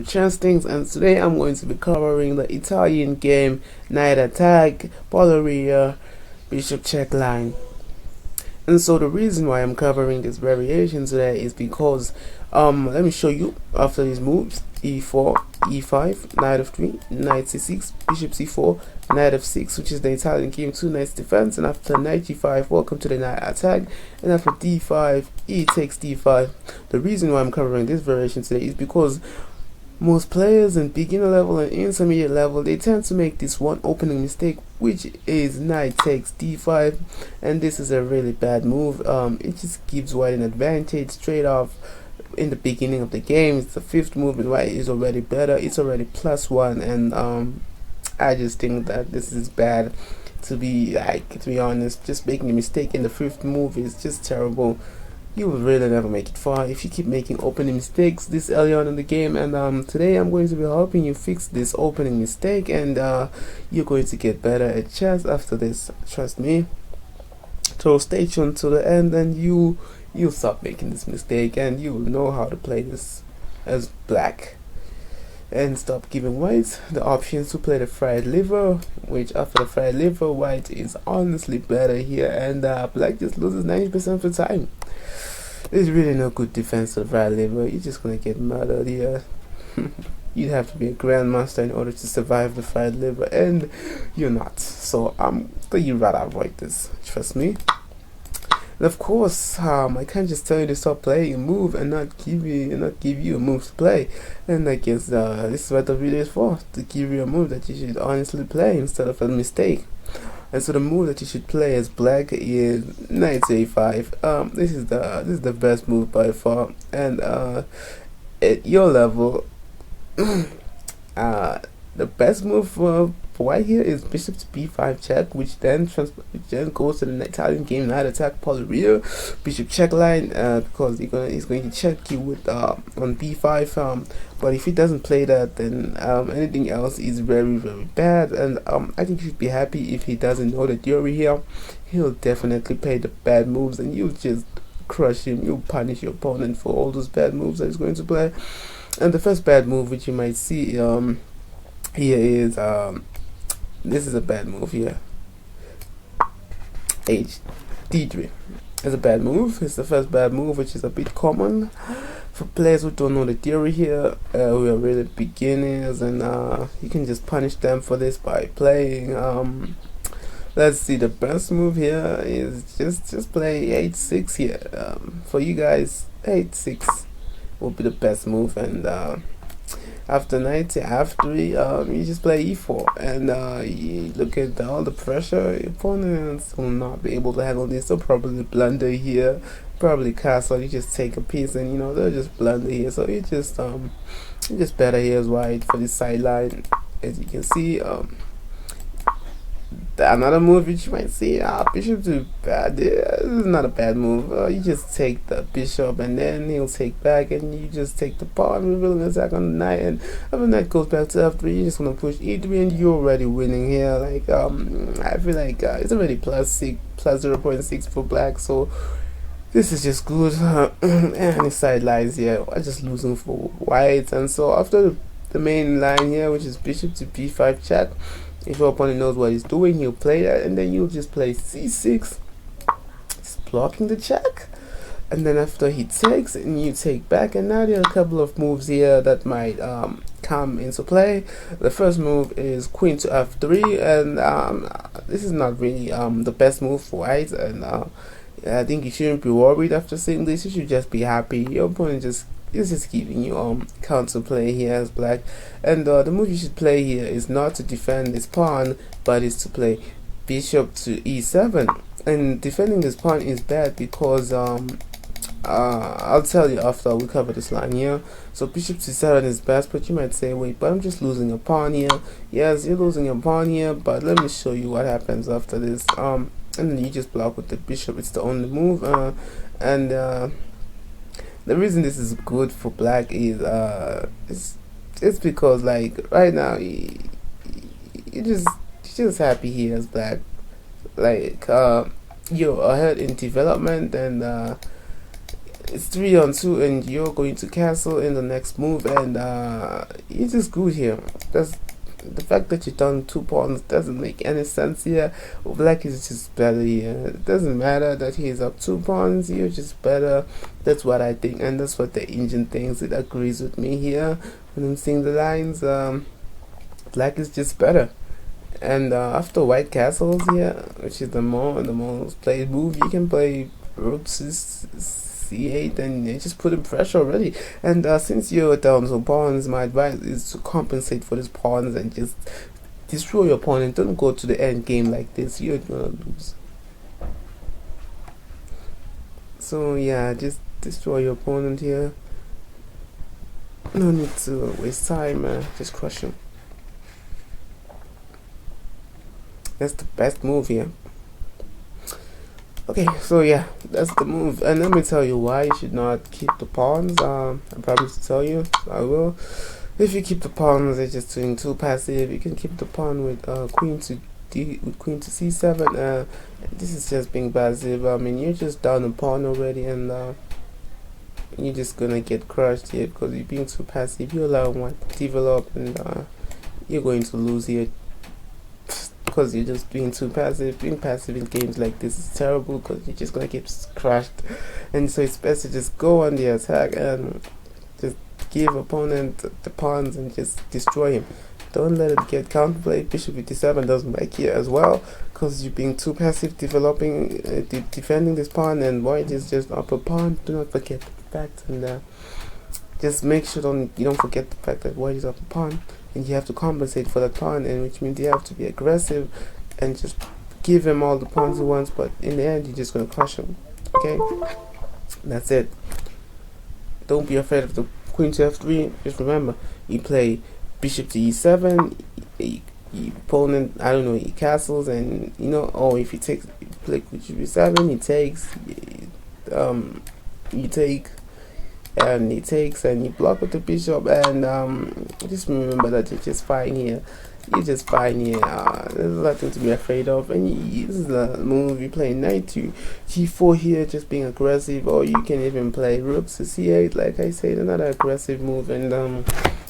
Chance things, and today I'm going to be covering the Italian game Knight Attack, poleria, Bishop check line. And so the reason why I'm covering this variation today is because let me show you after these moves: e4, e5, knight f3, knight c6, bishop c4, knight f6, which is the Italian game 2 knights defense, and after knight g5, welcome to the knight attack, and after d5, e takes d5. The reason why I'm covering this variation today is because most players in beginner level and intermediate level, they tend to make this one opening mistake, which is knight takes d5, and this is a really bad move. It just gives white an advantage straight off in the beginning of the game. It's the fifth move and white is already better. It's already +1, and I just think that this is bad. To be honest, just making a mistake in the fifth move is just terrible. You will really never make it far if you keep making opening mistakes this early on in the game. And today I'm going to be helping you fix this opening mistake, and you're going to get better at chess after this, trust me. So stay tuned to the end, and you'll stop making this mistake, and you'll know how to play this as black, and stop giving white the options to play the fried liver, which after the fried liver, white is honestly better here, and black just loses 90% of the time. There's really no good defense to the fried liver. You're just gonna get murdered here. You'd have to be a grandmaster in order to survive the fried liver, and you're not. So you'd rather avoid this, trust me. And of course, I can't just tell you to stop playing a move and not give you a move to play. And I guess this is what the video is for, to give you a move that you should honestly play instead of a mistake. And so the move that you should play as black is knight a5. This is the best move by far. And at your level, the best move for white here is bishop to b5 check, which then goes to the Italian game knight attack poleria, bishop check line, because he's going to check you with on b5. But if he doesn't play that, then anything else is very bad, and I think you should be happy if he doesn't know the theory here. He'll definitely play the bad moves, and you'll just crush him. You'll punish your opponent for all those bad moves that he's going to play. And the first bad move which you might see here is this is a bad move here. D3 is a bad move. It's the first bad move, which is a bit common for players who don't know the theory here, who are really beginners, and you can just punish them for this by playing. Let's see, the best move here is just play 8-6 here. For you guys, 8-6 will be the best move, and after knight to f3, you just play e4, and you look at all the pressure. Your opponents will not be able to handle this. They'll probably blunder here, probably castle. You just take a piece, and they'll just blunder here. So you're just better here as white for this sideline, as you can see. Another move which you might see, bishop to bad. This is not a bad move. You just take the bishop, and then he'll take back, and you just take the pawn, revealing an attack on the knight, and if the knight goes back to f3, you just want to push e3, and you're already winning here. Like I feel like it's already +6, +0.6 for black, so this is just good. And his sidelines here are just losing for white, and so after the main line here, which is bishop to b5 check, if your opponent knows what he's doing, he'll play that, and then you'll just play c6, just blocking the check. And then after he takes, and you take back, and now there are a couple of moves here that might come into play. The first move is queen to f3, and this is not really the best move for white, and I think you shouldn't be worried after seeing this. You should just be happy. Your opponent is just giving you counter play here as black, and the move you should play here is not to defend this pawn, but is to play bishop to e7. And defending this pawn is bad because I'll tell you after we cover this line here. So bishop to e7 is best, but you might say, wait, but I'm just losing a pawn here. Yes, you're losing a pawn here, but let me show you what happens after this. And then you just block with the bishop. It's the only move, and the reason this is good for black is it's because, like, right now you're just happy here as black. Like you're ahead in development, and it's 3-on-2, and you're going to castle in the next move, and you're just good here. That's the fact that you've done 2 pawns doesn't make any sense here. Black is just better here. It doesn't matter that he's up 2 pawns, you're just better. That's what I think, and that's what the engine thinks. It agrees with me here when I'm seeing the lines. Black is just better. And after white castles here, which is the most played move, you can play rook c8 and you just put in pressure already. And since you're down some pawns, my advice is to compensate for these pawns and just destroy your opponent. Don't go to the end game like this, you're gonna lose. So yeah, just destroy your opponent here. No need to waste time, just crush him. That's the best move here. Okay, so yeah, that's the move. And let me tell you why you should not keep the pawns. I promise to tell you, so I will. If you keep the pawns, they're just doing too passive. You can keep the pawn with queen to c7. This is just being passive. I mean, you're just down a pawn already, and you're just gonna get crushed here because you're being too passive. You allow one to develop, and you're going to lose here because you're just being too passive. Being passive in games like this is terrible because you're just gonna get crushed. And so it's best to just go on the attack and just give opponent the pawns and just destroy him. Don't let it get counterplayed. Bishop 57 doesn't work here as well because you're being too passive developing, defending this pawn, and white is just up a pawn. Do not forget the fact, and just make sure you don't forget the fact that white is up a pawn, and you have to compensate for that pawn, and which means you have to be aggressive and just give him all the pawns he wants, but in the end you're just gonna crush him. Okay, that's it. Don't be afraid of the queen to f3. Just remember, you play bishop to e7, opponent, I don't know, he castles, and or if he takes, play bishop e7, he takes, you take, and he takes, and you block with the bishop, and just remember that you're just fine here. You're just fine here. There's nothing to be afraid of, and this is the move. You play knight to g4 here, just being aggressive, or you can even play rook to c8, like I said, another aggressive move. And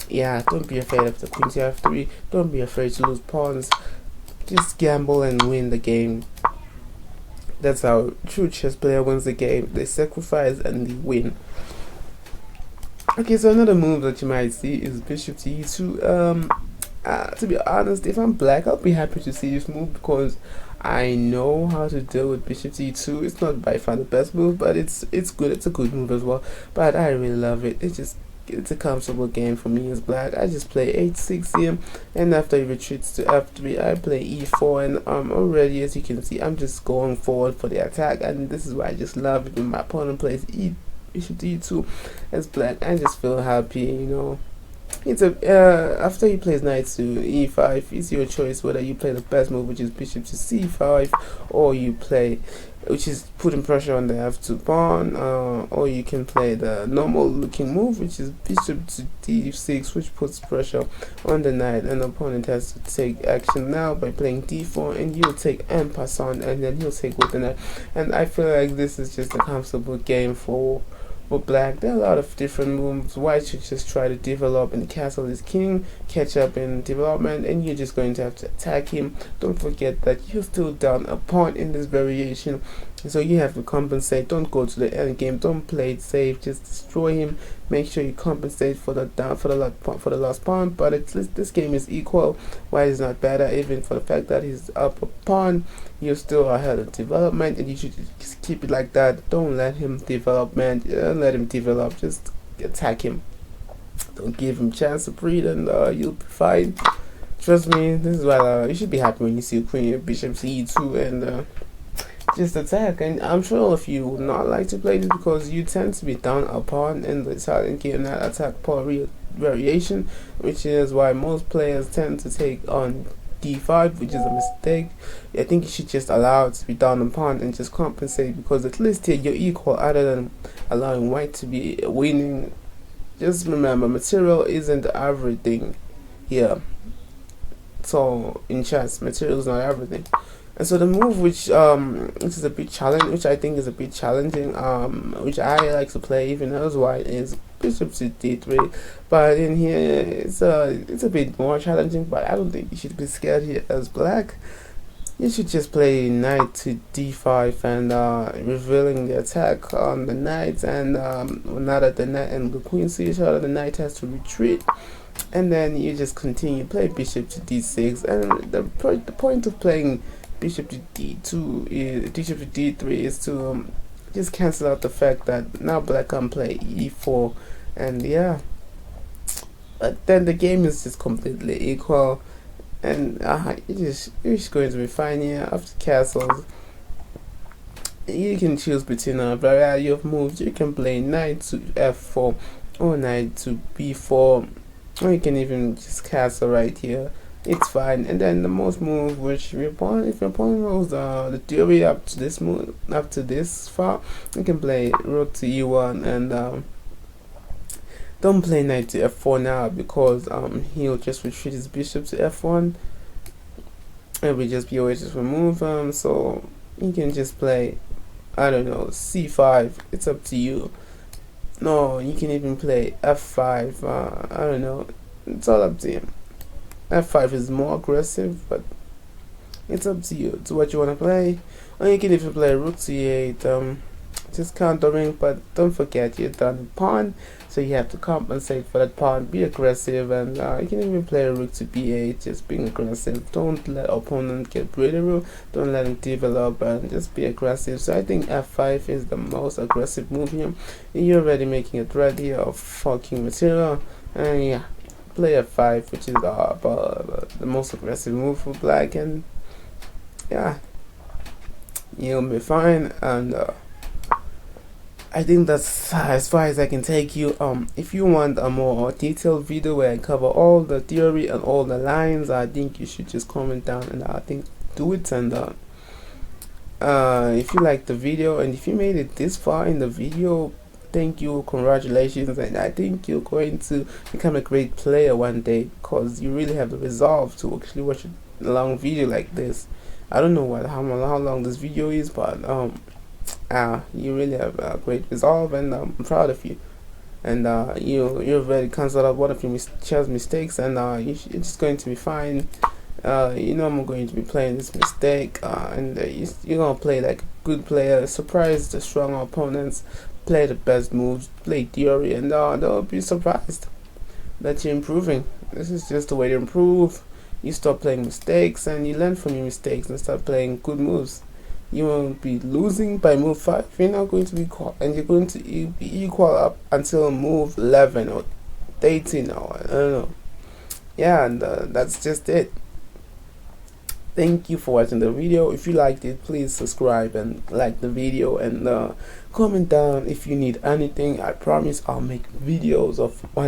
yeah, don't be afraid of the queen to f3. Don't be afraid to lose pawns. Just gamble and win the game. That's how a true chess player wins the game. They sacrifice and they win. Okay, so another move that you might see is bishop to e2. To be honest, if I'm black, I'll be happy to see this move because I know how to deal with bishop to e2. It's not by far the best move, but it's good. It's a good move as well. But I really love it. It's a comfortable game for me as black. I just play h6 here, and after he retreats to f3, I play e4, and already, as you can see, I'm just going forward for the attack, and this is why I just love it when my opponent plays bishop to e2 as black. I just feel happy, It's after he plays knight to e5, it's your choice whether you play the best move, which is bishop to c5, or you play, which is putting pressure on the f2 pawn, or you can play the normal looking move, which is bishop to d6, which puts pressure on the knight, and the opponent has to take action now by playing d4, and you'll take en passant, and then he'll take with the knight. And I feel like this is just a comfortable game for black. There are a lot of different moves. White should just try to develop and castle his king, catch up in development, and you're just going to have to attack him. Don't forget that you're still down a pawn in this variation, so you have to compensate. Don't go to the end game. Don't play it safe. Just destroy him. Make sure you compensate for the last pawn. But at least this game is equal. White is not better, even for the fact that he's up a pawn. You're still ahead of development, and you should just keep it like that. Don't let him development. Let him develop. Just attack him. Don't give him chance to breathe, and you'll be fine. Trust me. This is why you should be happy when you see a queen, bishop to e2, and just attack. And I'm sure all of you would not like to play this because you tend to be down a pawn in the Italian game, that attack poleria variation, which is why most players tend to take on d5, which is a mistake. I think you should just allow it to be down a pawn and just compensate, because at least here you're equal, other than allowing white to be winning. Just remember, material isn't everything here. So in chess, material is not everything. And so the move which is a bit challenge, which I think is a bit challenging, which I like to play even as white, is bishop to d3. But in here it's a bit more challenging, but I don't think you should be scared here as black. You should just play knight to d5 and revealing the attack on the knight, and now that the knight and the queen see each other, the knight has to retreat, and then you just continue play bishop to d6. And the point of playing bishop to d2 is bishop to d3 is to just cancel out the fact that now black can play e4, and yeah, but then the game is just completely equal. And you're just going to be fine here. After castles, you can choose between a variety of moves. You can play knight to f4 or knight to b4, or you can even just castle right here. It's fine. And then the most move which if your opponent moves the theory up to this move, up to this far, you can play rook to e1, and don't play knight to f4 now, because he'll just retreat his bishop to f1. It will just be a way to remove him. So you can just play, I don't know, c5. It's up to you. No, you can even play f5. I don't know. It's all up to you. f5 is more aggressive, but it's up to you. It's what you want to play. Or you can even play rook to e8. Just countering, but don't forget you're done with pawn, so you have to compensate for that pawn. Be aggressive, and you can even play a rook to b8, just being aggressive. Don't let opponent get rid of you, don't let him develop, and just be aggressive. So I think f5 is the most aggressive move here. You're already making a threat here of fucking material, and yeah, play f5, which is the most aggressive move for black, and yeah, you'll be fine. And I think that's as far as I can take you. If you want a more detailed video where I cover all the theory and all the lines, I think you should just comment down, and I think do it. And if you like the video, and if you made it this far in the video, thank you, congratulations, and I think you're going to become a great player one day, because you really have the resolve to actually watch a long video like this. I don't know how long this video is, but you really have a great resolve, and I'm proud of you. And you've already cancelled out one of your chess mistakes, and you're just going to be fine. I'm going to be playing this mistake, and you're gonna play like a good player, surprise the strong opponents, play the best moves, play theory, and they'll be surprised that you're improving. This is just the way to improve. You stop playing mistakes, and you learn from your mistakes, and start playing good moves. You won't be losing by move 5. You're not going to be equal, and you're going to be equal up until move 11 or 18, or I don't know. Yeah, and that's just it. Thank you for watching the video. If you liked it, please subscribe and like the video, and comment down if you need anything. I promise I'll make videos of whatever